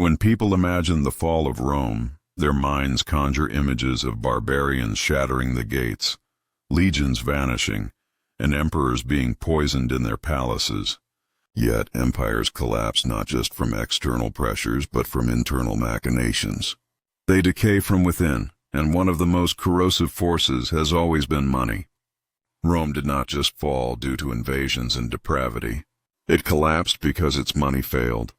When people imagine the fall of Rome, their minds conjure images of barbarians shattering the gates, legions vanishing, and emperors being poisoned in their palaces. Yet empires collapse not just from external pressures but from internal machinations. They decay from within, and one of the most corrosive forces has always been money. Rome did not just fall due to invasions and depravity. It collapsed because its money failed.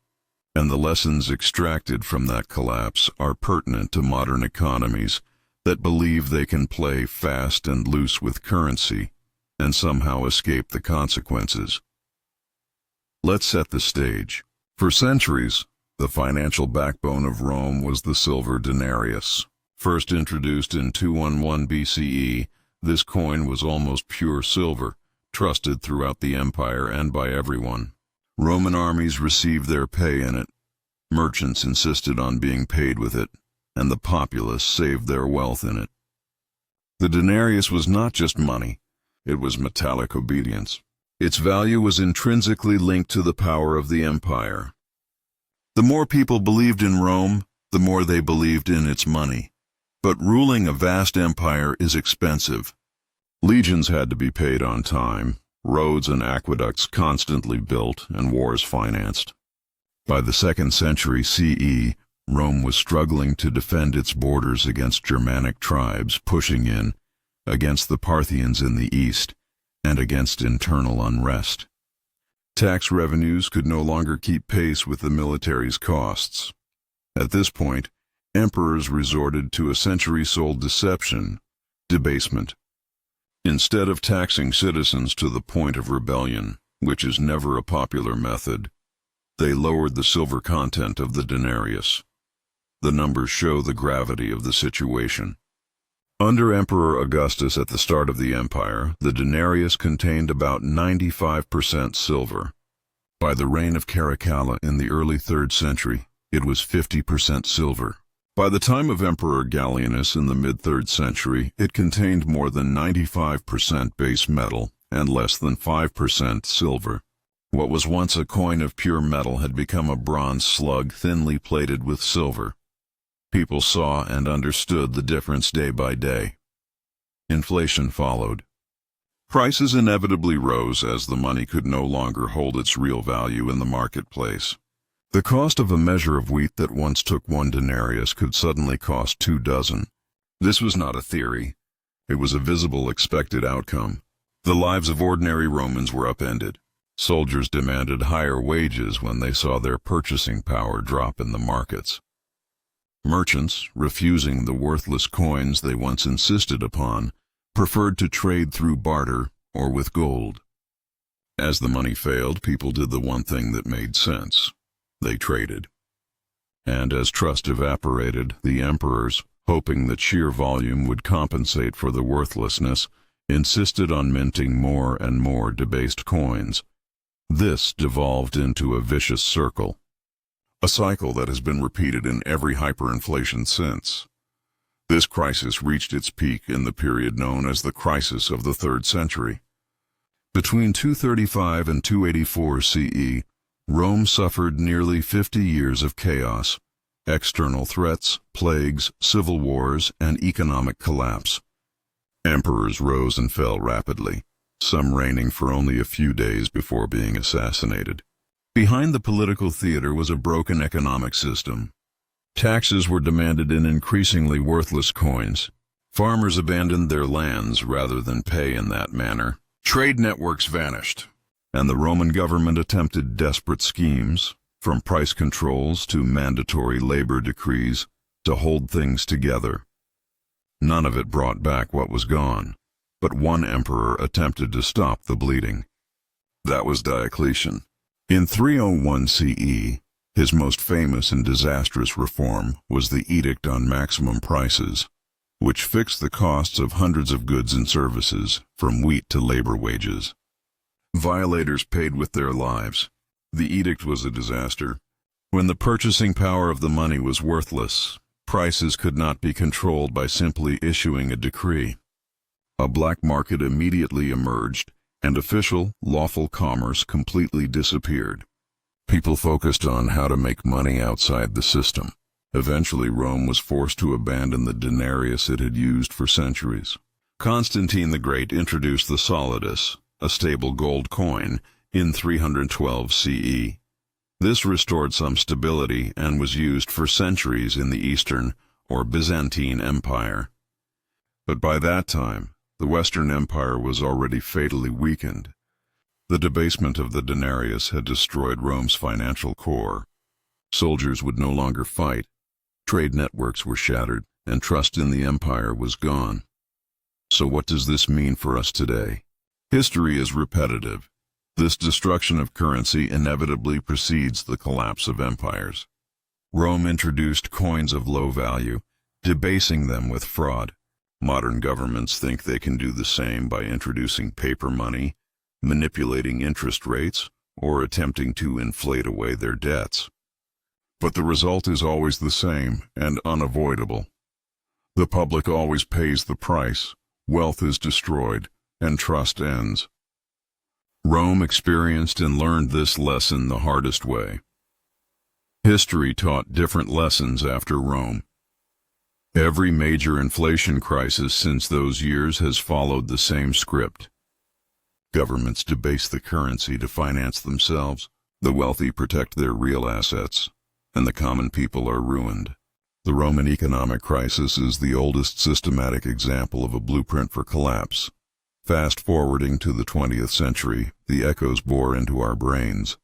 And the lessons extracted from that collapse are pertinent to modern economies that believe they can play fast and loose with currency and somehow escape the consequences. Let's set the stage. For centuries, the financial backbone of Rome was the silver denarius. First introduced in 211 BCE, this coin was almost pure silver, trusted throughout the empire and by everyone. Roman armies received their pay in it. Merchants insisted on being paid with it, and the populace saved their wealth in it. The denarius was not just money, it was metallic obedience. Its value was intrinsically linked to the power of the empire. The more people believed in Rome, the more they believed in its money. But ruling a vast empire is expensive. Legions had to be paid on time, roads and aqueducts constantly built, and wars financed. By the 2nd century CE, Rome was struggling to defend its borders against Germanic tribes pushing in, against the Parthians in the east, and against internal unrest. Tax revenues could no longer keep pace with the military's costs. At this point, emperors resorted to a centuries-old deception, debasement. Instead of taxing citizens to the point of rebellion, which is never a popular method, they lowered the silver content of the denarius. The numbers show the gravity of the situation. Under Emperor Augustus at the start of the empire, the denarius contained about 95% silver. By the reign of Caracalla in the early 3rd century, it was 50% silver. By the time of Emperor Gallienus in the mid-3rd century, it contained more than 95% base metal and less than 5% silver. What was once a coin of pure metal had become a bronze slug thinly plated with silver. People saw and understood the difference day by day. Inflation followed. Prices inevitably rose as the money could no longer hold its real value in the marketplace. The cost of a measure of wheat that once took 1 denarius could suddenly cost 2 dozen. This was not a theory. It was a visible expected outcome. The lives of ordinary Romans were upended. Soldiers demanded higher wages when they saw their purchasing power drop in the markets. Merchants, refusing the worthless coins they once insisted upon, preferred to trade through barter or with gold. As the money failed, people did the one thing that made sense. They traded. And as trust evaporated, the emperors, hoping that sheer volume would compensate for the worthlessness, insisted on minting more and more debased coins. This devolved into a vicious circle. A cycle that has been repeated in every hyperinflation since. This crisis reached its peak in the period known as the crisis of the 3rd century. Between 235 and 284 CE, Rome suffered nearly 50 years of chaos, external threats, plagues, civil wars, and economic collapse. Emperors rose and fell rapidly, some reigning for only a few days before being assassinated. Behind the political theater was a broken economic system. Taxes were demanded in increasingly worthless coins. Farmers abandoned their lands rather than pay in that manner. Trade networks vanished, and the Roman government attempted desperate schemes, from price controls to mandatory labor decrees, to hold things together. None of it brought back what was gone, but one emperor attempted to stop the bleeding. That was Diocletian. In 301 CE, his most famous and disastrous reform was the Edict on Maximum Prices, which fixed the costs of hundreds of goods and services, from wheat to labor wages. Violators paid with their lives. The edict was a disaster. When the purchasing power of the money was worthless, prices could not be controlled by simply issuing a decree. A black market immediately emerged, and official, lawful commerce completely disappeared. People focused on how to make money outside the system. Eventually, Rome was forced to abandon the denarius it had used for centuries. Constantine the Great introduced the Solidus, a stable gold coin, in 312 CE. This restored some stability and was used for centuries in the Eastern or Byzantine Empire. But by that time, the Western Empire was already fatally weakened. The debasement of the denarius had destroyed Rome's financial core. Soldiers would no longer fight, trade networks were shattered, and trust in the empire was gone. So what does this mean for us today? History is repetitive. This destruction of currency inevitably precedes the collapse of empires. Rome introduced coins of low value, debasing them with fraud. Modern governments think they can do the same by introducing paper money, manipulating interest rates, or attempting to inflate away their debts. But the result is always the same and unavoidable. The public always pays the price, wealth is destroyed, and trust ends. Rome experienced and learned this lesson the hardest way. History taught different lessons after Rome. Every major inflation crisis since those years has followed the same script. Governments debase the currency to finance themselves, the wealthy protect their real assets, and the common people are ruined. The Roman economic crisis is the oldest systematic example of a blueprint for collapse. Fast-forwarding to the 20th century, the echoes bore into our brains.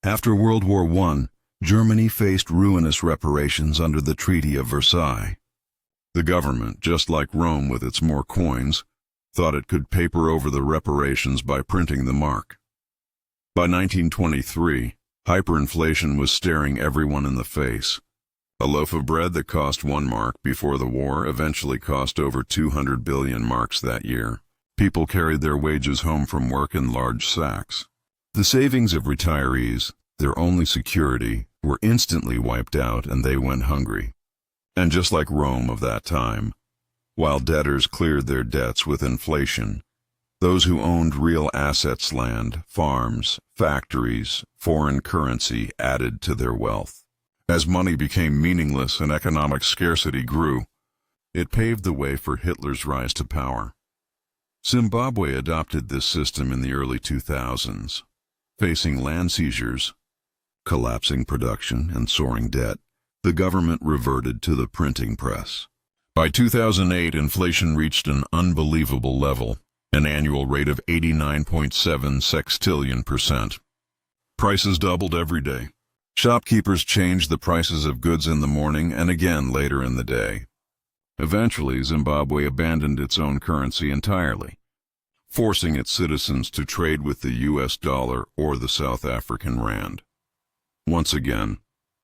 After World War I, Germany faced ruinous reparations under the Treaty of Versailles. The government, just like Rome with its more coins, thought it could paper over the reparations by printing the mark. By 1923, hyperinflation was staring everyone in the face. A loaf of bread that cost 1 mark before the war eventually cost over 200 billion marks that year. People carried their wages home from work in large sacks. The savings of retirees, their only security, were instantly wiped out and they went hungry. And just like Rome of that time, while debtors cleared their debts with inflation, those who owned real assets, land, farms, factories, foreign currency added to their wealth. As money became meaningless and economic scarcity grew, it paved the way for Hitler's rise to power. Zimbabwe adopted this system in the early 2000s. Facing land seizures, collapsing production, and soaring debt, the government reverted to the printing press. By 2008, inflation reached an unbelievable level, an annual rate of 89.7 sextillion%. Prices doubled every day. Shopkeepers changed the prices of goods in the morning and again later in the day. Eventually, Zimbabwe abandoned its own currency entirely, forcing its citizens to trade with the US dollar or the South African rand. Once again,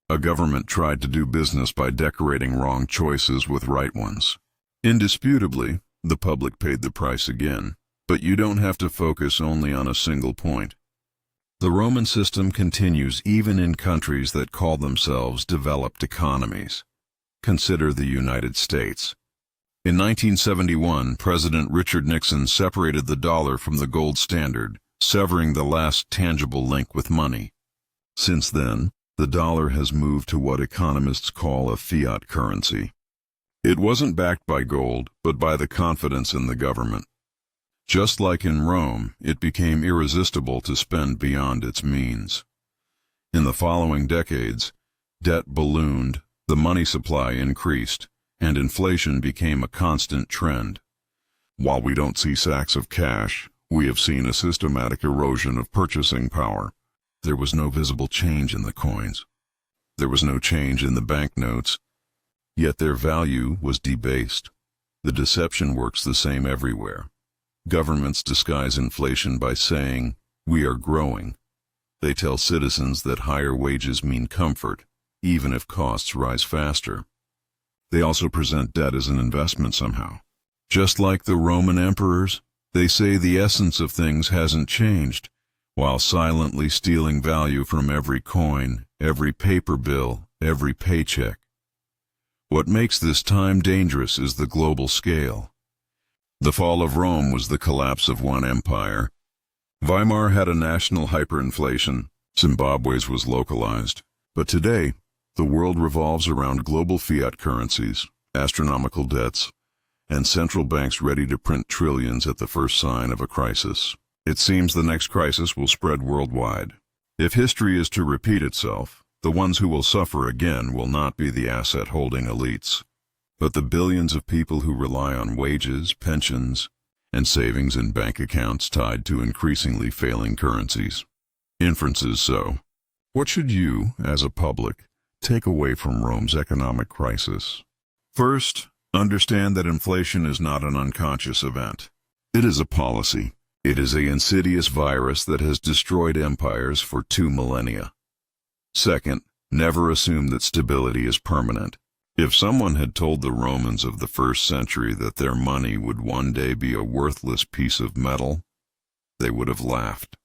a government tried to do business by decorating wrong choices with right ones. Indisputably, the public paid the price again, but you don't have to focus only on a single point. The Roman system continues even in countries that call themselves developed economies. Consider the United States. In 1971, President Richard Nixon separated the dollar from the gold standard, severing the last tangible link with money. Since then, the dollar has moved to what economists call a fiat currency. It wasn't backed by gold, but by the confidence in the government. Just like in Rome, it became irresistible to spend beyond its means. In the following decades, debt ballooned, the money supply increased, and inflation became a constant trend. While we don't see sacks of cash, we have seen a systematic erosion of purchasing power. There was no visible change in the coins. There was no change in the banknotes, yet their value was debased. The deception works the same everywhere. Governments disguise inflation by saying, "We are growing." They tell citizens that higher wages mean comfort, even if costs rise faster. They also present debt as an investment somehow. Just like the Roman emperors, they say the essence of things hasn't changed, while silently stealing value from every coin, every paper bill, every paycheck. What makes this time dangerous is the global scale. The fall of Rome was the collapse of one empire. Weimar had a national hyperinflation, Zimbabwe's was localized. But today, the world revolves around global fiat currencies, astronomical debts, and central banks ready to print trillions at the first sign of a crisis. It seems the next crisis will spread worldwide. If history is to repeat itself, the ones who will suffer again will not be the asset-holding elites, but the billions of people who rely on wages, pensions, and savings in bank accounts tied to increasingly failing currencies. Inferences so. What should you, as a public, take away from Rome's economic crisis? First, understand that inflation is not an unconscious event. It is a policy. It is an insidious virus that has destroyed empires for 2 millennia. Second, never assume that stability is permanent. If someone had told the Romans of the 1st century that their money would one day be a worthless piece of metal, they would have laughed.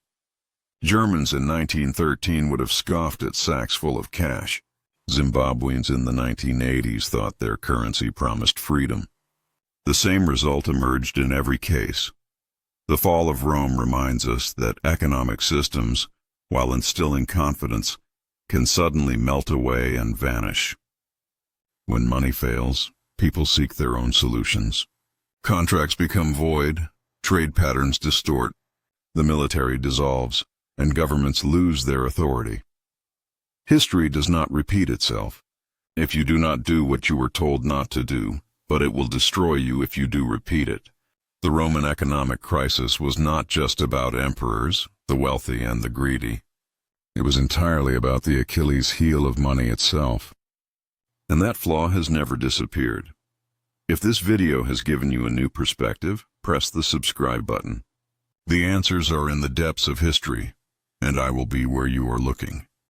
Germans in 1913 would have scoffed at sacks full of cash. Zimbabweans in the 1980s thought their currency promised freedom. The same result emerged in every case. The fall of Rome reminds us that economic systems, while instilling confidence, can suddenly melt away and vanish. When money fails, people seek their own solutions. Contracts become void, trade patterns distort, the military dissolves, and governments lose their authority. History does not repeat itself. If you do not do what you were told not to do, but it will destroy you if you do repeat it. The Roman economic crisis was not just about emperors, the wealthy and the greedy. It was entirely about the Achilles heel of money itself. And that flaw has never disappeared. If this video has given you a new perspective, press the subscribe button. The answers are in the depths of history, and I will be where you are looking.